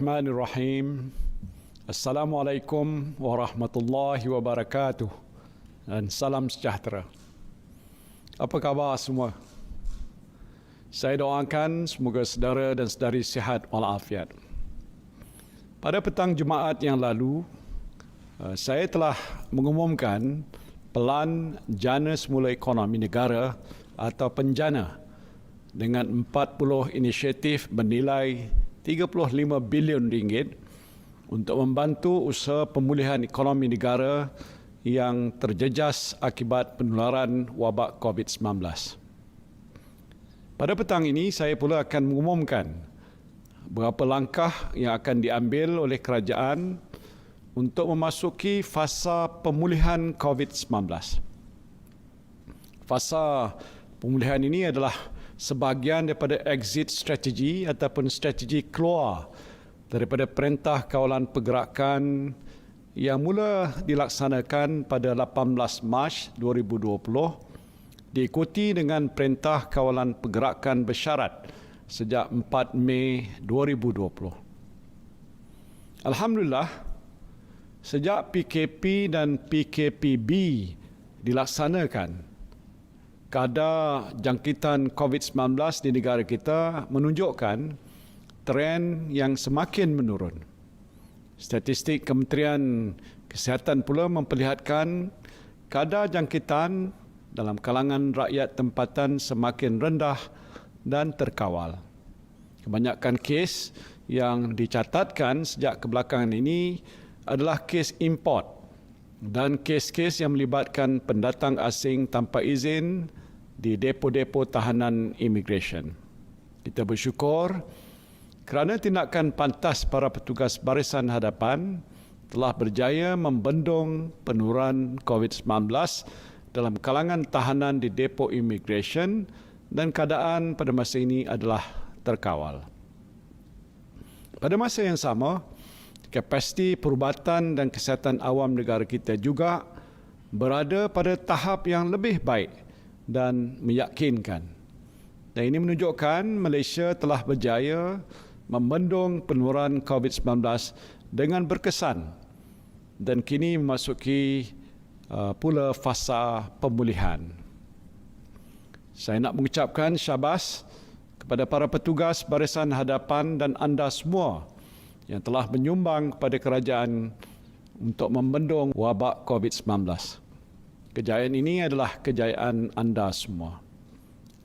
Bismillahirrahmanirrahim. Assalamualaikum warahmatullahi wabarakatuh dan salam sejahtera. Apa khabar semua? Saya doakan semoga saudara dan saudari sihat walafiat. Pada petang Jumaat yang lalu, saya telah mengumumkan Pelan Jana Semula Ekonomi Negara atau PENJANA dengan 40 inisiatif bernilai 35 bilion ringgit untuk membantu usaha pemulihan ekonomi negara yang terjejas akibat penularan wabak COVID-19. Pada petang ini, saya pula akan mengumumkan beberapa langkah yang akan diambil oleh kerajaan untuk memasuki fasa pemulihan COVID-19. Fasa pemulihan ini adalah sebahagian daripada exit strategi ataupun strategi keluar daripada Perintah Kawalan Pergerakan yang mula dilaksanakan pada 18 Mac 2020 diikuti dengan Perintah Kawalan Pergerakan Bersyarat sejak 4 Mei 2020. Alhamdulillah, sejak PKP dan PKPB dilaksanakan, kadar jangkitan COVID-19 di negara kita menunjukkan tren yang semakin menurun. Statistik Kementerian Kesihatan pula memperlihatkan kadar jangkitan dalam kalangan rakyat tempatan semakin rendah dan terkawal. Kebanyakan kes yang dicatatkan sejak kebelakangan ini adalah kes import dan kes-kes yang melibatkan pendatang asing tanpa izin di depo-depo tahanan imigresen. Kita bersyukur kerana tindakan pantas para petugas barisan hadapan telah berjaya membendung penurunan COVID-19 dalam kalangan tahanan di depo imigresen dan keadaan pada masa ini adalah terkawal. Pada masa yang sama, kapasiti perubatan dan kesihatan awam negara kita juga berada pada tahap yang lebih baik dan meyakinkan. Dan ini menunjukkan Malaysia telah berjaya membendung penurunan COVID-19 dengan berkesan dan kini memasuki pula fasa pemulihan. Saya nak mengucapkan syabas kepada para petugas barisan hadapan dan anda semua yang telah menyumbang kepada kerajaan untuk membendung wabak COVID-19. Kejayaan ini adalah kejayaan anda semua.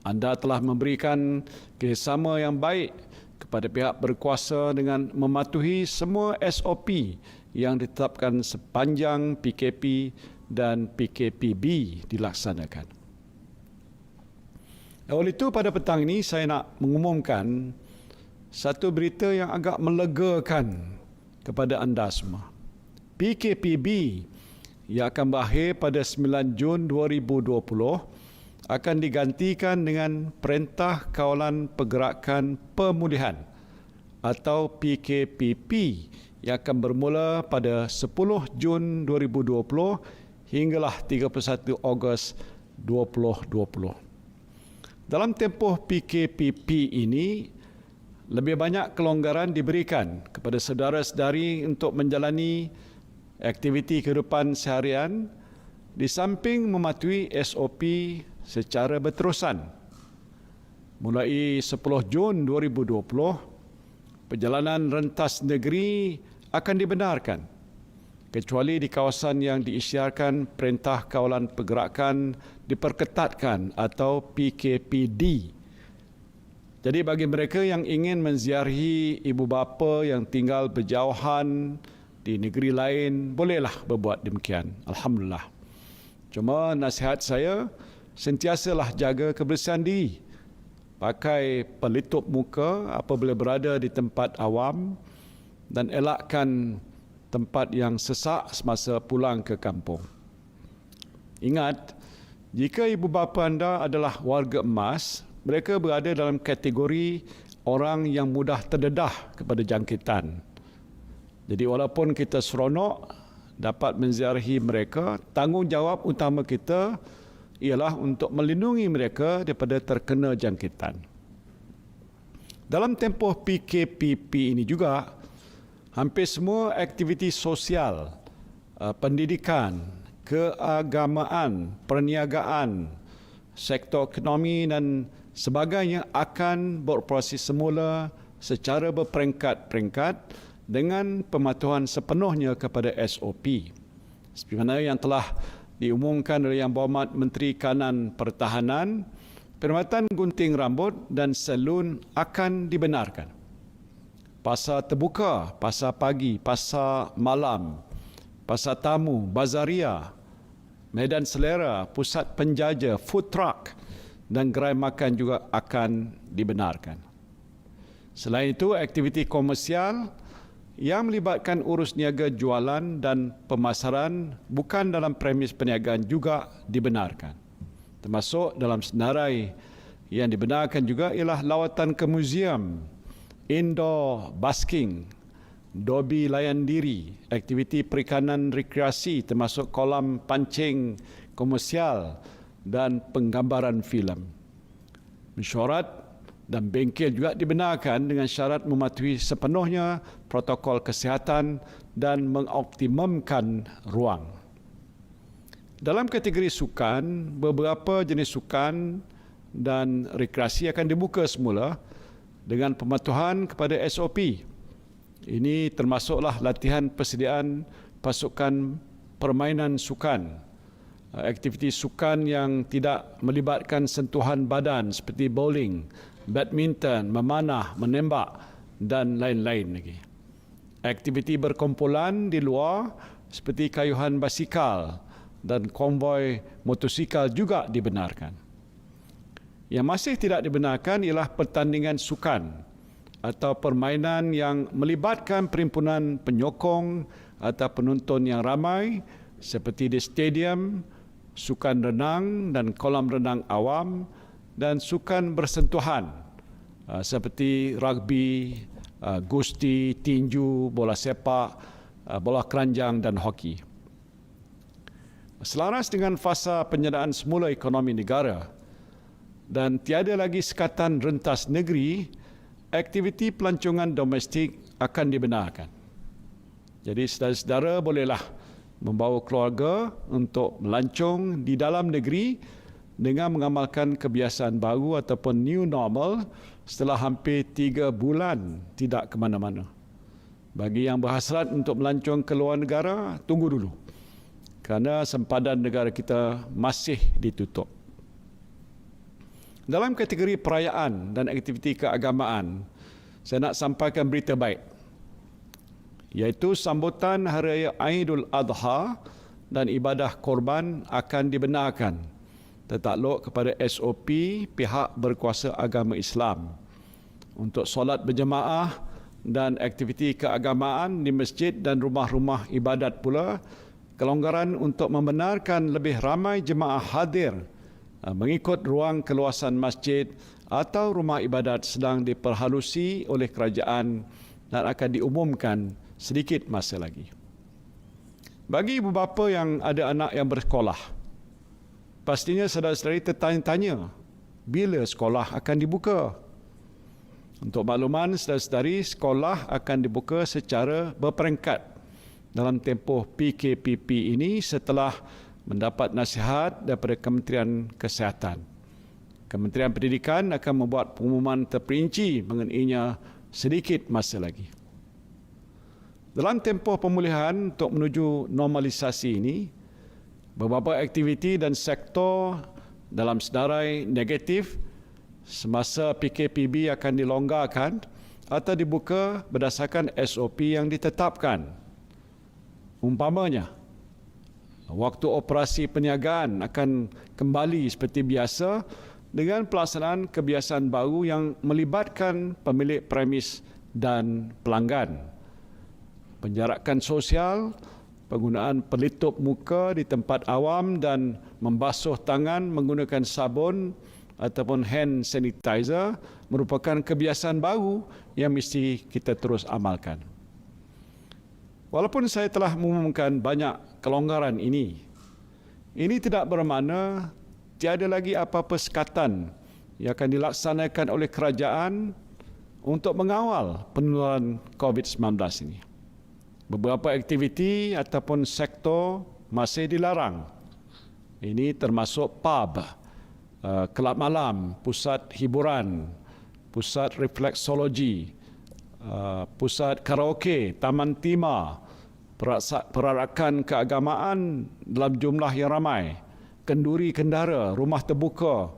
Anda telah memberikan kerjasama yang baik kepada pihak berkuasa dengan mematuhi semua SOP yang ditetapkan sepanjang PKP dan PKPB dilaksanakan. Oleh itu, pada petang ini saya nak mengumumkan satu berita yang agak melegakan kepada anda semua. PKPB yang akan berakhir pada 9 Jun 2020 akan digantikan dengan Perintah Kawalan Pergerakan Pemulihan atau PKPP yang akan bermula pada 10 Jun 2020 hinggalah 31 Ogos 2020. Dalam tempoh PKPP ini, lebih banyak kelonggaran diberikan kepada saudara-saudari untuk menjalani aktiviti kehidupan seharian di samping mematuhi SOP secara berterusan. Mulai 10 Jun 2020, perjalanan rentas negeri akan dibenarkan kecuali di kawasan yang diisytiharkan Perintah Kawalan Pergerakan Diperketatkan atau PKPD. Jadi bagi mereka yang ingin menziarahi ibu bapa yang tinggal berjauhan di negeri lain, bolehlah berbuat demikian. Alhamdulillah. Cuma nasihat saya, sentiasalah jaga kebersihan diri. Pakai pelitup muka apabila berada di tempat awam dan elakkan tempat yang sesak semasa pulang ke kampung. Ingat, jika ibu bapa anda adalah warga emas, mereka berada dalam kategori orang yang mudah terdedah kepada jangkitan. Jadi walaupun kita seronok dapat menziarahi mereka, tanggungjawab utama kita ialah untuk melindungi mereka daripada terkena jangkitan. Dalam tempoh PKPP ini juga, hampir semua aktiviti sosial, pendidikan, keagamaan, perniagaan, sektor ekonomi dan sebagainya akan beroperasi semula secara berperingkat-peringkat dengan pematuhan sepenuhnya kepada SOP. Seperti mana yang telah diumumkan oleh Yang Berhormat Menteri Kanan Pertahanan, perkhidmatan gunting rambut dan salon akan dibenarkan. Pasar terbuka, pasar pagi, pasar malam, pasar tamu, bazaria, medan selera, pusat penjaja, food truck dan gerai makan juga akan dibenarkan. Selain itu, aktiviti komersial yang melibatkan urus niaga jualan dan pemasaran bukan dalam premis perniagaan juga dibenarkan. Termasuk dalam senarai yang dibenarkan juga ialah lawatan ke muzium, indoor basking, dobi layan diri, aktiviti perikanan rekreasi termasuk kolam pancing komersial dan penggambaran filem. Mesyuarat dan bengkel juga dibenarkan dengan syarat mematuhi sepenuhnya protokol kesihatan dan mengoptimumkan ruang. Dalam kategori sukan, beberapa jenis sukan dan rekreasi akan dibuka semula dengan pematuhan kepada SOP. Ini termasuklah latihan persediaan pasukan permainan sukan, aktiviti sukan yang tidak melibatkan sentuhan badan seperti bowling, badminton, memanah, menembak dan lain-lain lagi. Aktiviti berkumpulan di luar seperti kayuhan basikal dan konvoi motosikal juga dibenarkan. Yang masih tidak dibenarkan ialah pertandingan sukan atau permainan yang melibatkan perhimpunan penyokong atau penonton yang ramai seperti di stadium, sukan renang dan kolam renang awam dan sukan bersentuhan seperti rugby, gusti, tinju, bola sepak, bola keranjang dan hoki. Selaras dengan fasa penyediaan semula ekonomi negara dan tiada lagi sekatan rentas negeri, aktiviti pelancongan domestik akan dibenarkan. Jadi saudara-saudara bolehlah membawa keluarga untuk melancong di dalam negeri dengan mengamalkan kebiasaan baru ataupun new normal setelah hampir 3 bulan tidak ke mana-mana. Bagi yang berhasrat untuk melancong ke luar negara, tunggu dulu. Kerana sempadan negara kita masih ditutup. Dalam kategori perayaan dan aktiviti keagamaan, saya nak sampaikan berita baik. iaitu sambutan Hari Raya Aidul Adha dan ibadah korban akan dibenarkan tertakluk kepada SOP pihak berkuasa agama Islam untuk solat berjemaah dan aktiviti keagamaan di masjid dan rumah-rumah ibadat pula kelonggaran untuk membenarkan lebih ramai jemaah hadir mengikut ruang keluasan masjid atau rumah ibadat sedang diperhalusi oleh kerajaan dan akan diumumkan sedikit masa lagi. Bagi ibu bapa yang ada anak yang bersekolah, pastinya saudara-saudari tertanya-tanya bila sekolah akan dibuka. Untuk makluman, saudara-saudari, sekolah akan dibuka secara berperingkat dalam tempoh PKPP ini setelah mendapat nasihat daripada Kementerian Kesihatan. Kementerian Pendidikan akan membuat pengumuman terperinci mengenainya sedikit masa lagi. Dalam tempoh pemulihan untuk menuju normalisasi ini, beberapa aktiviti dan sektor dalam senarai negatif semasa PKPB akan dilonggarkan atau dibuka berdasarkan SOP yang ditetapkan. Umpamanya, waktu operasi perniagaan akan kembali seperti biasa dengan pelaksanaan kebiasaan baru yang melibatkan pemilik premis dan pelanggan. Penjarakan sosial, penggunaan pelitup muka di tempat awam dan membasuh tangan menggunakan sabun ataupun hand sanitizer merupakan kebiasaan baru yang mesti kita terus amalkan. Walaupun saya telah mengumumkan banyak kelonggaran ini tidak bermakna tiada lagi apa-apa sekatan yang akan dilaksanakan oleh kerajaan untuk mengawal penularan COVID-19 ini. Beberapa aktiviti ataupun sektor masih dilarang. Ini termasuk pub, kelab malam, pusat hiburan, pusat refleksologi, pusat karaoke, taman timah, perarakan keagamaan dalam jumlah yang ramai, kenduri kendara, rumah terbuka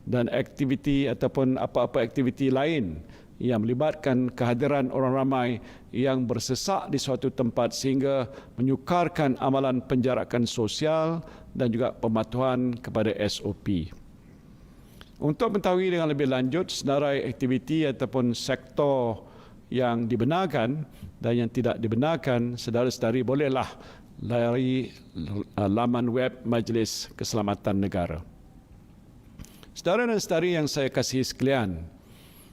dan aktiviti ataupun apa-apa aktiviti lain yang melibatkan kehadiran orang ramai yang bersesak di suatu tempat sehingga menyukarkan amalan penjarakan sosial dan juga pematuhan kepada SOP. Untuk mengetahui dengan lebih lanjut senarai aktiviti ataupun sektor yang dibenarkan dan yang tidak dibenarkan, saudara-saudari bolehlah layari laman web Majlis Keselamatan Negara. Saudara dan saudari yang saya kasihi sekalian,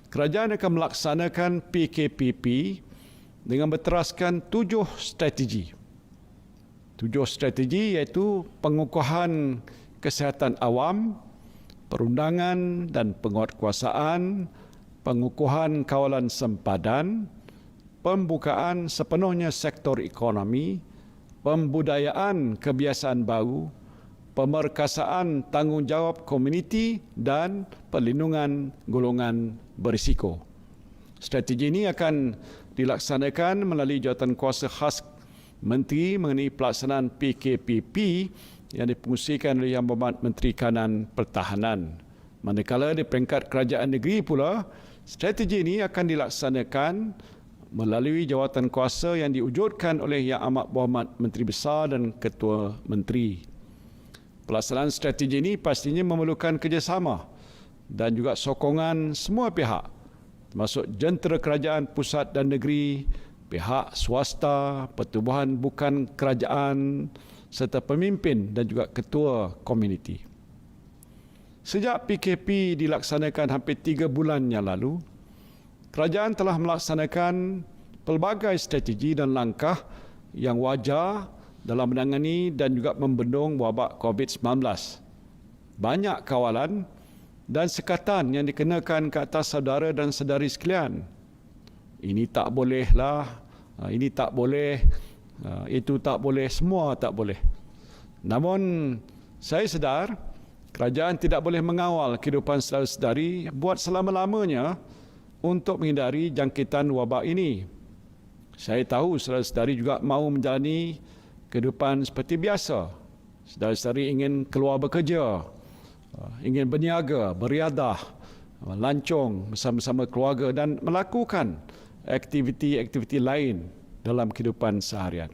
kerajaan akan melaksanakan PKPP dengan berteraskan 7 strategi. 7 strategi iaitu pengukuhan kesihatan awam, perundangan dan penguatkuasaan, pengukuhan kawalan sempadan, pembukaan sepenuhnya sektor ekonomi, pembudayaan kebiasaan baru, pemerkasaan tanggungjawab komuniti dan perlindungan golongan berisiko. Strategi ini akan dilaksanakan melalui jawatankuasa khas Menteri mengenai pelaksanaan PKPP yang dipengusikan oleh Yang Berhormat Menteri Kanan Pertahanan. Manakala di peringkat kerajaan negeri pula, strategi ini akan dilaksanakan melalui jawatankuasa yang diwujudkan oleh Yang Amat Berhormat Menteri Besar dan Ketua Menteri. Pelaksanaan strategi ini pastinya memerlukan kerjasama dan juga sokongan semua pihak, termasuk jentera kerajaan pusat dan negeri, pihak swasta, pertubuhan bukan kerajaan, serta pemimpin dan juga ketua komuniti. Sejak PKP dilaksanakan hampir 3 bulan yang lalu, kerajaan telah melaksanakan pelbagai strategi dan langkah yang wajar dalam menangani dan juga membendung wabak COVID-19. Banyak kawalan dan sekatan yang dikenakan ke atas saudara dan saudari sekalian. Ini tak bolehlah, ini tak boleh, itu tak boleh, semua tak boleh. Namun saya sedar kerajaan tidak boleh mengawal kehidupan saudara-saudari buat selama-lamanya untuk menghindari jangkitan wabak ini. Saya tahu saudara-saudari juga mahu menjalani kehidupan seperti biasa. Saudara-saudari ingin keluar bekerja, ingin berniaga, beriadah, lancung bersama-sama keluarga dan melakukan aktiviti-aktiviti lain dalam kehidupan seharian.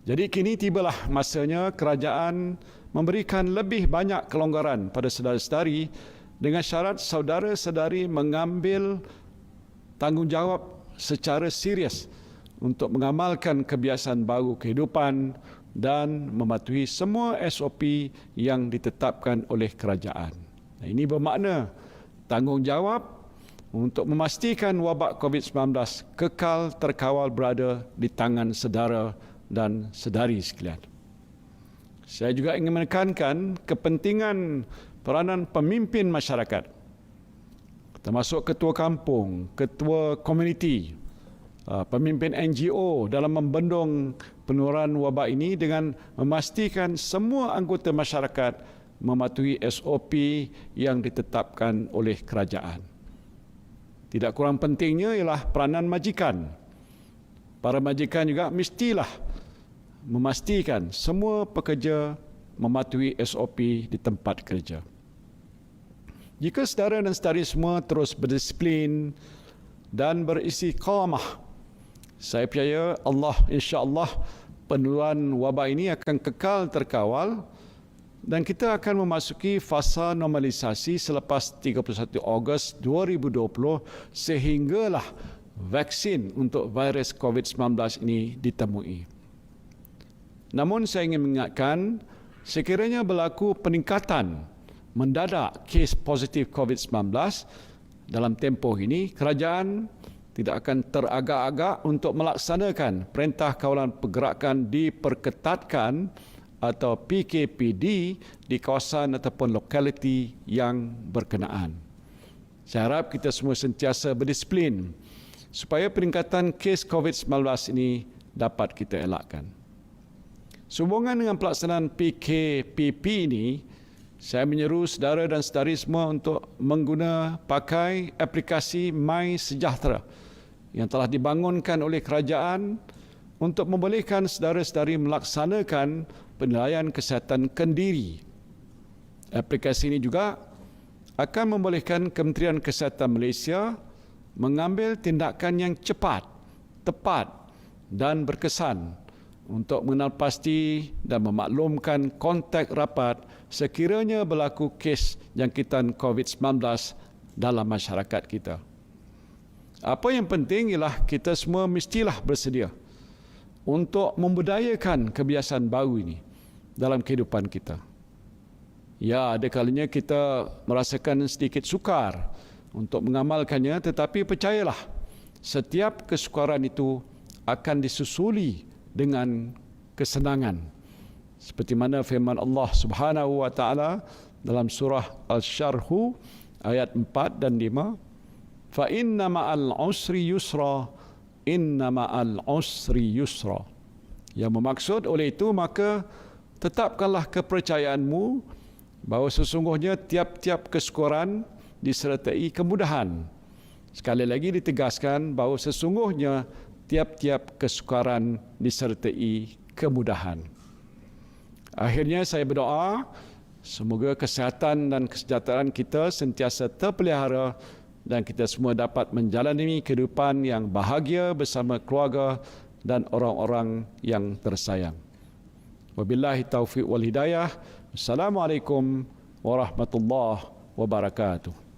Jadi kini tibalah masanya kerajaan memberikan lebih banyak kelonggaran pada saudara-saudari dengan syarat saudara-saudari mengambil tanggungjawab secara serius untuk mengamalkan kebiasaan baru kehidupan dan mematuhi semua SOP yang ditetapkan oleh kerajaan. Ini bermakna tanggungjawab untuk memastikan wabak COVID-19 kekal terkawal berada di tangan saudara dan saudari sekalian. Saya juga ingin menekankan kepentingan peranan pemimpin masyarakat, termasuk ketua kampung, ketua komuniti, pemimpin NGO dalam membendung penularan wabak ini dengan memastikan semua anggota masyarakat mematuhi SOP yang ditetapkan oleh kerajaan. Tidak kurang pentingnya ialah peranan majikan. Para majikan juga mestilah memastikan semua pekerja mematuhi SOP di tempat kerja. Jika saudara dan saudari semua terus berdisiplin dan beristiqamah, saya percaya Allah, insya-Allah, penularan wabak ini akan kekal terkawal dan kita akan memasuki fasa normalisasi selepas 31 Ogos 2020 sehinggalah vaksin untuk virus COVID-19 ini ditemui. Namun saya ingin mengingatkan, sekiranya berlaku peningkatan mendadak kes positif COVID-19 dalam tempoh ini, kerajaan tidak akan teragak-agak untuk melaksanakan Perintah Kawalan Pergerakan Diperketatkan atau PKPD di kawasan ataupun lokaliti yang berkenaan. Saya harap kita semua sentiasa berdisiplin supaya peningkatan kes COVID-19 ini dapat kita elakkan. Sehubungan dengan pelaksanaan PKPP ini, saya menyeru saudara dan saudari semua untuk pakai aplikasi MySejahtera yang telah dibangunkan oleh kerajaan untuk membolehkan saudara-saudari melaksanakan penilaian kesihatan kendiri. Aplikasi ini juga akan membolehkan Kementerian Kesihatan Malaysia mengambil tindakan yang cepat, tepat dan berkesan untuk mengenal pasti dan memaklumkan kontak rapat sekiranya berlaku kes jangkitan COVID-19 dalam masyarakat kita. Apa yang penting ialah kita semua mestilah bersedia untuk membudayakan kebiasaan baru ini dalam kehidupan kita. Ya, ada kalanya kita merasakan sedikit sukar untuk mengamalkannya, tetapi percayalah, setiap kesukaran itu akan disusuli dengan kesenangan. Seperti mana firman Allah Subhanahu wa taala dalam surah Al-Syarh ayat 4 dan 5, fa inna ma'al usri yusra, inna ma'al usri yusra. Yang bermaksud oleh itu, maka tetapkanlah kepercayaanmu bahawa sesungguhnya tiap-tiap kesukaran disertai kemudahan. Sekali lagi ditegaskan bahawa sesungguhnya tiap-tiap kesukaran disertai kemudahan. Akhirnya saya berdoa, semoga kesihatan dan kesejahteraan kita sentiasa terpelihara dan kita semua dapat menjalani kehidupan yang bahagia bersama keluarga dan orang-orang yang tersayang. Wabillahi taufiq wal hidayah. Assalamualaikum warahmatullahi wabarakatuh.